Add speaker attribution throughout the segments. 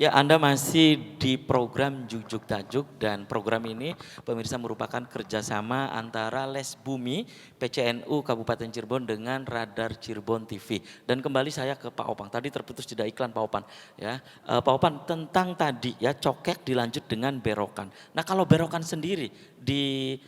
Speaker 1: Ya, Anda masih di program Jujuk Tajuk dan program ini pemirsa merupakan kerjasama antara Les Bumi PCNU Kabupaten Cirebon dengan Radar Cirebon TV. Dan kembali saya ke Pak Opang, tadi terputus jeda iklan Pak Opan. Ya, Pak Opan tentang tadi ya cokek dilanjut dengan berokan. Nah kalau berokan sendiri di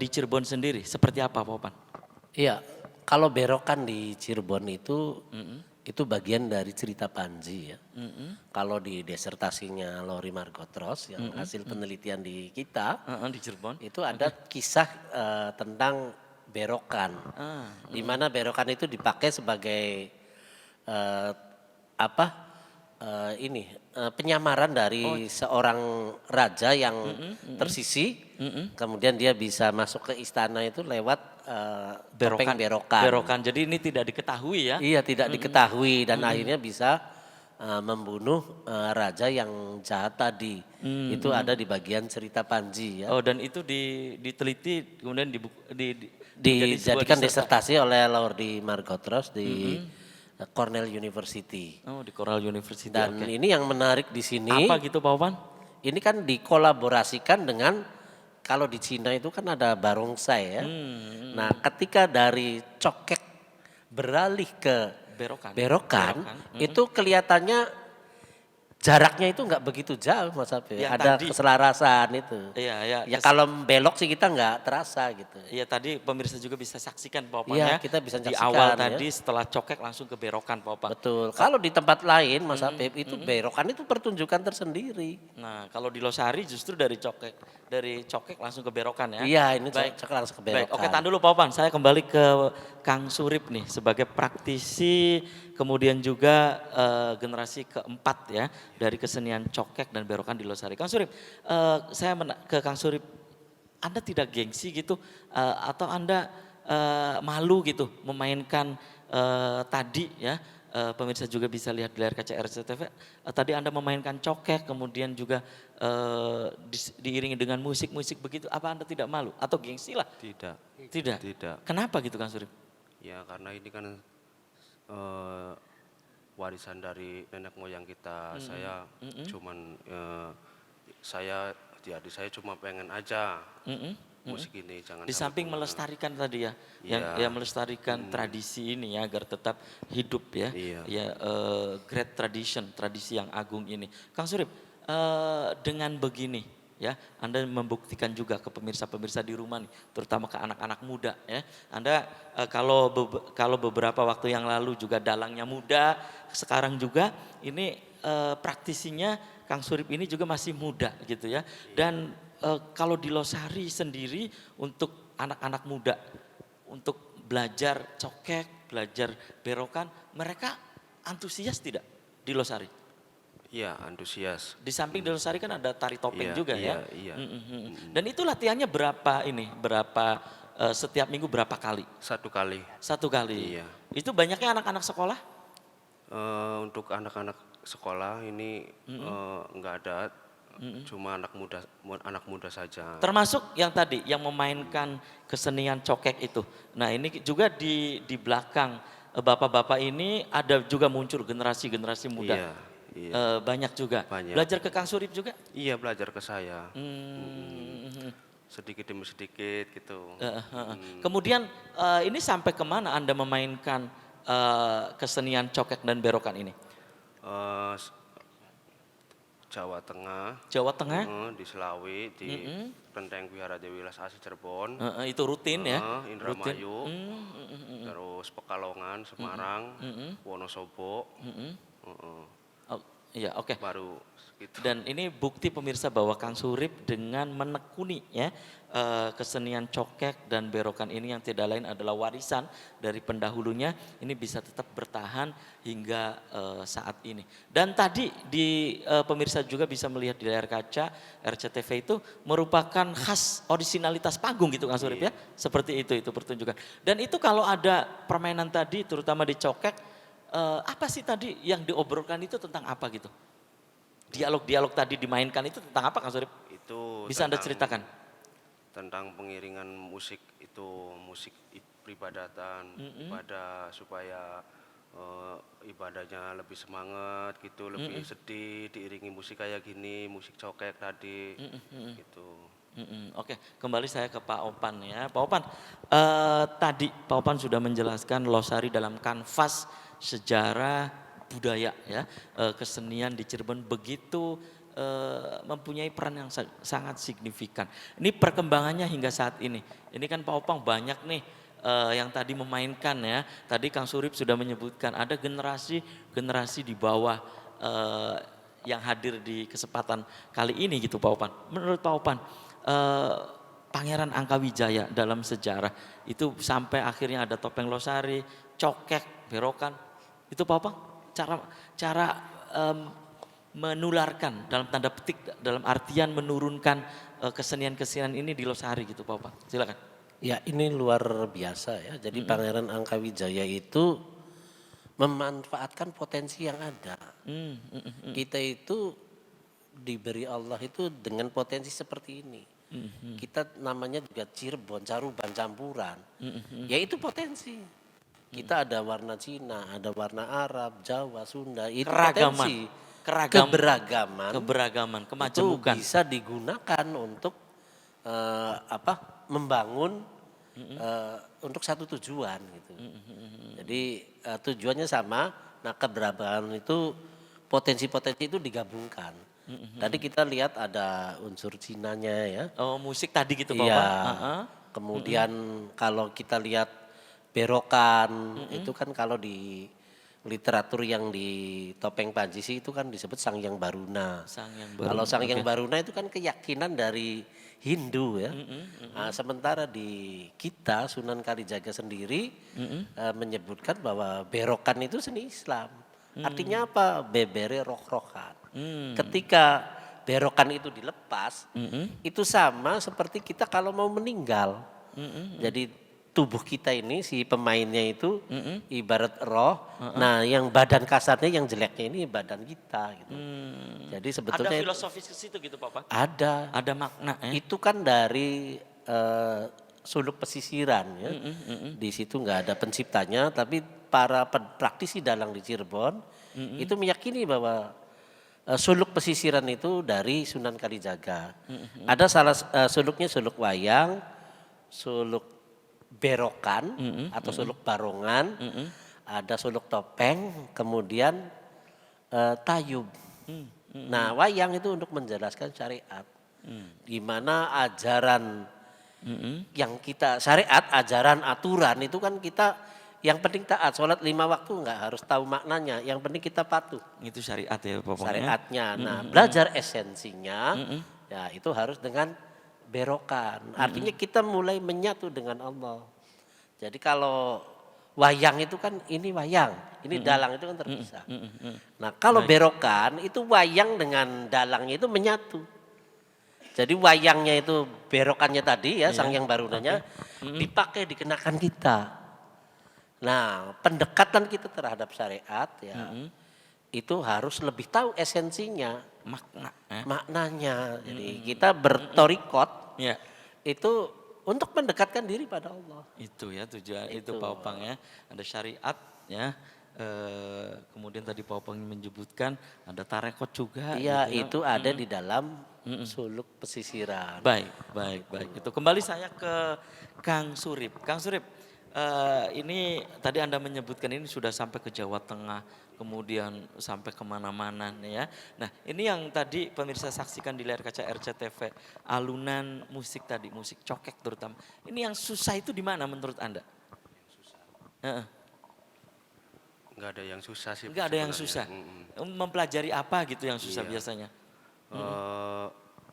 Speaker 1: Cirebon sendiri seperti apa Pak Opan?
Speaker 2: Iya, kalau berokan di Cirebon
Speaker 1: Mm-mm,
Speaker 2: itu bagian dari cerita Panji ya.
Speaker 1: mm-mm,
Speaker 2: Kalau di disertasinya Lori Margotros yang
Speaker 1: mm-mm,
Speaker 2: hasil
Speaker 1: mm.
Speaker 2: penelitian di kita,
Speaker 1: Di Cirebon.
Speaker 2: itu ada
Speaker 1: Oke.
Speaker 2: kisah tentang berokan. Di
Speaker 1: Mm-mm,
Speaker 2: mana berokan itu dipakai sebagai eh, apa penyamaran
Speaker 1: oh,
Speaker 2: dari seorang raja yang
Speaker 1: mm-mm, mm-mm,
Speaker 2: tersisih,
Speaker 1: mm-mm.
Speaker 2: kemudian dia bisa masuk ke istana itu lewat topeng
Speaker 1: Berokan,
Speaker 2: berokan.
Speaker 1: berokan. Jadi ini tidak diketahui ya.
Speaker 2: Iya, tidak
Speaker 1: Mm-mm,
Speaker 2: diketahui dan
Speaker 1: mm-mm,
Speaker 2: akhirnya bisa membunuh raja yang jahat tadi. Itu
Speaker 1: mm-mm.
Speaker 2: ada di bagian cerita Panji ya.
Speaker 1: Oh dan itu diteliti kemudian menjadi sebuah
Speaker 2: Dijadikan
Speaker 1: disertasi.
Speaker 2: disertasi oleh Lordi Margotros di
Speaker 1: Mm-mm.
Speaker 2: Cornell University.
Speaker 1: Oh di Coral University,
Speaker 2: Dan
Speaker 1: oke.
Speaker 2: ini yang menarik di
Speaker 1: Apa
Speaker 2: sini,
Speaker 1: gitu Pak Opan?
Speaker 2: ini kan dikolaborasikan dengan kalau di Cina itu kan ada barongsai ya. Nah,
Speaker 1: Hmm,
Speaker 2: ketika dari cokek beralih ke
Speaker 1: berokan,
Speaker 2: berokan,
Speaker 1: berokan. Mm-mm.
Speaker 2: itu kelihatannya jaraknya itu nggak begitu jauh Mas Abe.
Speaker 1: Yang
Speaker 2: Ada
Speaker 1: tadi,
Speaker 2: keselarasan itu.
Speaker 1: iya ya,
Speaker 2: Ya kalau belok sih kita nggak terasa gitu.
Speaker 1: iya tadi pemirsa juga bisa saksikan Pak Opan
Speaker 2: Iya
Speaker 1: ya.
Speaker 2: kita bisa
Speaker 1: Di awal
Speaker 2: saksikan ya.
Speaker 1: tadi setelah cokek langsung ke berokan Pak Opan.
Speaker 2: Betul. Kalau di tempat lain Mas
Speaker 1: Mm-mm,
Speaker 2: Habib itu
Speaker 1: mm-mm.
Speaker 2: berokan itu pertunjukan tersendiri.
Speaker 1: Nah, kalau di Losari justru dari cokek langsung ke berokan ya.
Speaker 2: Iya ini
Speaker 1: Baik,
Speaker 2: cocok langsung ke
Speaker 1: baik. Oke,
Speaker 2: berokan.
Speaker 1: tahan dulu Pak Opan. Saya kembali ke Kang Surip nih sebagai praktisi, kemudian juga generasi keempat ya dari kesenian cokek dan berokan di Losari. Kang Surip, ke Kang Surip, Anda tidak gengsi gitu atau Anda malu gitu memainkan tadi ya pemirsa juga bisa lihat di layar kaca RCTV. Tadi Anda memainkan cokek, kemudian juga diiringi dengan musik-musik begitu. Apa Anda tidak malu atau gengsi lah?
Speaker 3: Tidak,
Speaker 1: Tidak.
Speaker 3: tidak.
Speaker 1: Kenapa gitu Kang Surip?
Speaker 3: Ya karena ini kan eh, warisan dari nenek moyang kita. Saya
Speaker 1: Mm-mm,
Speaker 3: cuman saya di adik saya cuma pengen aja
Speaker 1: mm-mm, mm-mm.
Speaker 3: musik ini jangan
Speaker 1: Di
Speaker 3: sampai
Speaker 1: samping
Speaker 3: punah.
Speaker 1: melestarikan tadi ya, yang
Speaker 3: Iya,
Speaker 1: ya melestarikan tradisi ini ya agar tetap hidup ya,
Speaker 3: iya.
Speaker 1: ya great tradition, tradisi yang agung ini. Kang Surip, dengan begini ya, Anda membuktikan juga ke pemirsa-pemirsa di rumah nih, terutama ke anak-anak muda ya. Anda kalau beberapa waktu yang lalu juga dalangnya muda, sekarang juga ini praktisinya Kang Surip ini juga masih muda gitu ya. Dan kalau di Losari sendiri untuk anak-anak muda untuk belajar cokek, belajar berokan, mereka antusias tidak di Losari?
Speaker 3: Iya, antusias.
Speaker 1: Di samping di Losari kan ada tari topeng
Speaker 3: Iya,
Speaker 1: juga ya.
Speaker 3: iya, iya.
Speaker 1: Dan itu latihannya berapa ini? Setiap minggu berapa kali?
Speaker 3: Satu kali.
Speaker 1: Satu kali.
Speaker 3: Iya.
Speaker 1: Itu banyaknya anak-anak sekolah?
Speaker 3: Untuk anak-anak sekolah ini nggak ada, cuma anak muda saja.
Speaker 1: Termasuk yang tadi yang memainkan kesenian cokek itu. Nah, ini juga di belakang bapak-bapak ini ada juga muncul generasi-generasi muda.
Speaker 3: Iya, iya,
Speaker 1: Banyak juga.
Speaker 3: banyak.
Speaker 1: Belajar ke Kang Surip juga?
Speaker 3: Iya belajar ke saya.
Speaker 1: Hmm,
Speaker 3: Sedikit demi sedikit gitu.
Speaker 1: Kemudian ini sampai kemana Anda memainkan kesenian cokek dan berokan ini?
Speaker 3: Eh, Jawa Tengah,
Speaker 1: Jawa Tengah?
Speaker 3: di Selawi, di
Speaker 1: Mm-mm.
Speaker 3: Kelenteng Wihara Dewi Lestari Cirebon,
Speaker 1: Itu rutin ya? Rutin.
Speaker 3: Indramayu, terus Pekalongan, Semarang, Wonosobo,
Speaker 1: Mm-mm.
Speaker 3: heeh,
Speaker 1: Oh, iya, oke.
Speaker 3: baru gitu.
Speaker 1: Dan ini bukti pemirsa bahwa Kang Surip dengan menekuni ya kesenian cokek dan berokan ini yang tidak lain adalah warisan dari pendahulunya, ini bisa tetap bertahan hingga saat ini. Dan tadi pemirsa juga bisa melihat di layar kaca RCTV itu merupakan khas orisinalitas panggung gitu Kang Surip ya. Seperti itu pertunjukan. Dan itu kalau ada permainan tadi terutama di cokek, apa sih tadi yang diobrolkan itu tentang apa gitu? Dialog-dialog tadi dimainkan itu tentang apa Kang Surip?
Speaker 3: Itu
Speaker 1: Bisa Anda ceritakan?
Speaker 3: tentang pengiringan musik itu, musik peribadatan pada supaya ibadahnya lebih semangat gitu, lebih sedih, diiringi musik kayak gini, musik cokek tadi, gitu.
Speaker 1: Oke, kembali saya ke Pak Opan ya. Pak Opan, tadi Pak Opan sudah menjelaskan Losari dalam kanvas sejarah budaya ya, kesenian di Cirebon begitu mempunyai peran yang sangat signifikan. Ini perkembangannya hingga saat ini. Ini kan Pak Opang banyak nih yang tadi memainkan ya. Tadi Kang Surip sudah menyebutkan ada generasi di bawah yang hadir di kesempatan kali ini gitu Pak Opan. Menurut Pak Opan, eh, Pangeran Angkawijaya dalam sejarah itu sampai akhirnya ada topeng Losari, cokek, berokan. Itu Pak Opang cara cara em, menularkan dalam tanda petik dalam artian menurunkan kesenian-kesenian ini di Losari gitu Pak Opang. Silakan.
Speaker 2: Ya ini luar biasa ya. Jadi Pangeran Angkawijaya itu memanfaatkan potensi yang ada. Kita itu diberi Allah itu dengan potensi seperti ini. Kita namanya juga Cirebon, Caruban, campuran. Ya itu potensi. Kita ada warna Cina, ada warna Arab, Jawa, Sunda. Itu potensi.
Speaker 1: Keberagaman,
Speaker 2: Itu
Speaker 1: kemajemukan.
Speaker 2: bisa digunakan untuk membangun untuk satu tujuan gitu. Jadi tujuannya sama. Nah keberagaman itu potensi-potensi itu digabungkan. Tadi kita lihat ada unsur Cinanya ya.
Speaker 1: Oh, musik tadi gitu Pak
Speaker 2: Iya.
Speaker 1: Opang.
Speaker 2: Kemudian kalau kita lihat berokan itu kan kalau di literatur yang di Topeng Panjisi itu kan disebut Sangyang Baruna.
Speaker 1: Sangyang
Speaker 2: Kalau
Speaker 1: Baruna,
Speaker 2: Sangyang
Speaker 1: oke.
Speaker 2: Baruna itu kan keyakinan dari Hindu ya. Nah, sementara di kita Sunan Kalijaga sendiri menyebutkan bahwa berokan itu seni Islam. Artinya apa? Bebere roh-rohan. Ketika berokan itu dilepas, itu sama seperti kita kalau mau meninggal. Jadi tubuh kita ini si pemainnya itu ibarat roh. Nah, yang badan kasarnya yang jeleknya ini badan kita gitu. Jadi
Speaker 1: Ada
Speaker 2: sebetulnya
Speaker 1: filosofis ke situ gitu Pak Opang.
Speaker 2: ada.
Speaker 1: Ada makna ya.
Speaker 2: Itu kan dari suluk pesisiran ya. Di situ nggak ada penciptanya, tapi para praktisi dalang di Cirebon itu meyakini bahwa suluk pesisiran itu dari Sunan Kalijaga. Ada suluknya suluk wayang, suluk berokan atau suluk barongan, ada suluk topeng, kemudian tayub. Nah, wayang itu untuk menjelaskan syariat. Di mana ajaran yang kita syariat, ajaran aturan itu kan kita yang penting taat, sholat 5 waktu nggak harus tahu maknanya, yang penting kita patuh
Speaker 1: Itu syariat ya Pak Opang.
Speaker 2: syariatnya. Nah, belajar esensinya ya itu harus dengan berokan. Artinya kita mulai menyatu dengan Allah. Jadi kalau wayang itu kan ini wayang, ini dalang itu kan terpisah. Nah, kalau berokan itu wayang dengan dalangnya itu menyatu. Jadi wayangnya itu berokannya tadi ya, Sangyang Barunanya dipakai dikenakan kita. Nah, pendekatan kita terhadap syariat ya itu harus lebih tahu esensinya,
Speaker 1: Makna ya.
Speaker 2: maknanya. Jadi kita bertorikot
Speaker 1: Ya.
Speaker 2: itu untuk mendekatkan diri pada Allah.
Speaker 1: Itu ya tujuan itu
Speaker 2: Itu.
Speaker 1: Pak Opang ya. Ada syariat ya. Kemudian tadi Pak Opang menyebutkan ada tarekot juga.
Speaker 2: Iya,
Speaker 1: gitu ya.
Speaker 2: itu ada di dalam suluk pesisiran.
Speaker 1: Baik. Itu kembali saya ke Kang Surip. Kang Surip, ini tadi Anda menyebutkan ini sudah sampai ke Jawa Tengah, kemudian sampai kemana-mana nih ya. Nah ini yang tadi pemirsa saksikan di layar kaca RCTV, alunan musik tadi, musik cokek terutama. Ini yang susah itu di mana menurut Anda? Heeh.
Speaker 3: Nggak ada yang susah sih.
Speaker 1: Enggak ada yang susah.
Speaker 3: sebenarnya.
Speaker 1: Mempelajari apa gitu yang susah
Speaker 3: Iya.
Speaker 1: biasanya?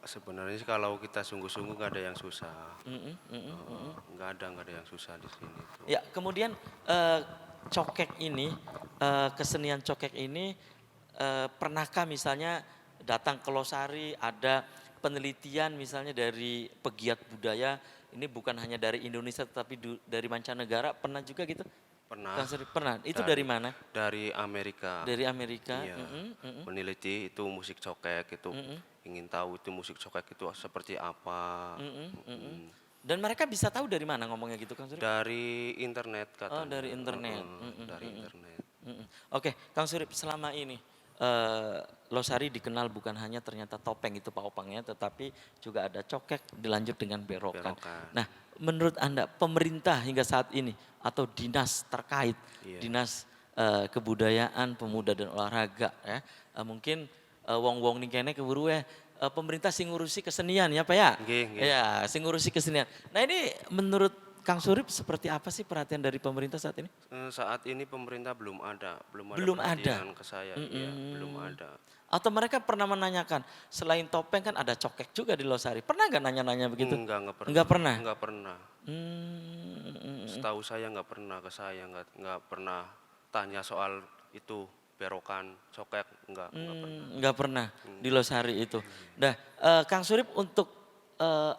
Speaker 3: Sebenarnya sih kalau kita sungguh-sungguh nggak ada yang susah. Nggak ada yang susah di sini. Tuh.
Speaker 1: Ya, kemudian cokek ini, kesenian cokek ini, pernahkah misalnya datang ke Losari ada penelitian misalnya dari pegiat budaya, ini bukan hanya dari Indonesia tetapi dari mancanegara, pernah juga gitu?
Speaker 3: Pernah.
Speaker 1: Kang Surip, pernah. Itu dari mana?
Speaker 3: Dari Amerika.
Speaker 1: Dari Amerika.
Speaker 3: Iya. Meneliti itu musik cokek itu, ingin tahu itu musik cokek itu seperti apa.
Speaker 1: Dan mereka bisa tahu dari mana ngomongnya gitu Kang Surip?
Speaker 3: Dari internet katanya.
Speaker 1: dari internet.
Speaker 3: Dari internet.
Speaker 1: Oke, Kang Surip, selama ini Losari dikenal bukan hanya ternyata topeng itu Pak Opangnya, tetapi juga ada cokek dilanjut dengan berokan.
Speaker 3: Berokan.
Speaker 1: Nah, menurut Anda pemerintah hingga saat ini atau dinas terkait,
Speaker 3: Iya.
Speaker 1: dinas kebudayaan, pemuda dan olahraga ya, mungkin wong-wong nih kene keburu pemerintah sing ngurusi kesenian ya Pak ya?
Speaker 3: Nggih, nggih.
Speaker 1: Ya, sing ngurusi kesenian. Nah ini menurut Kang Surip seperti apa sih perhatian dari pemerintah saat ini?
Speaker 3: Saat ini pemerintah belum ada
Speaker 1: Belum ada.
Speaker 3: perhatian ke saya, iya, belum ada.
Speaker 1: Atau mereka pernah menanyakan, selain topeng kan ada cokek juga di Losari. Pernah nggak nanya-nanya begitu?
Speaker 3: Enggak pernah.
Speaker 1: Nggak pernah?
Speaker 3: Enggak pernah.
Speaker 1: Hmm,
Speaker 3: Setahu saya nggak pernah ke saya, nggak pernah tanya soal itu berokan, cokek, enggak pernah.
Speaker 1: nggak pernah di Losari itu. Nah, Kang Surip untuk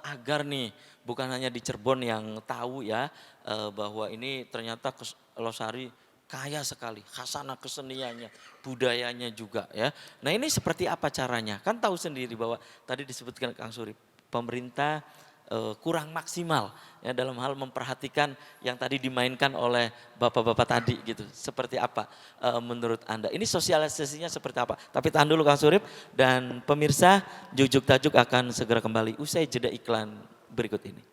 Speaker 1: agar nih bukan hanya di Cirebon yang tahu ya bahwa ini ternyata Losari kaya sekali, khasanah keseniannya, budayanya juga ya. Nah ini seperti apa caranya? Kan tahu sendiri bahwa tadi disebutkan Kang Surip, pemerintah kurang maksimal ya dalam hal memperhatikan yang tadi dimainkan oleh bapak-bapak tadi gitu. Seperti apa menurut Anda? Ini sosialisasinya seperti apa? Tapi tahan dulu Kang Surip dan pemirsa, Jujuk Tajuk akan segera kembali usai jeda iklan berikut ini.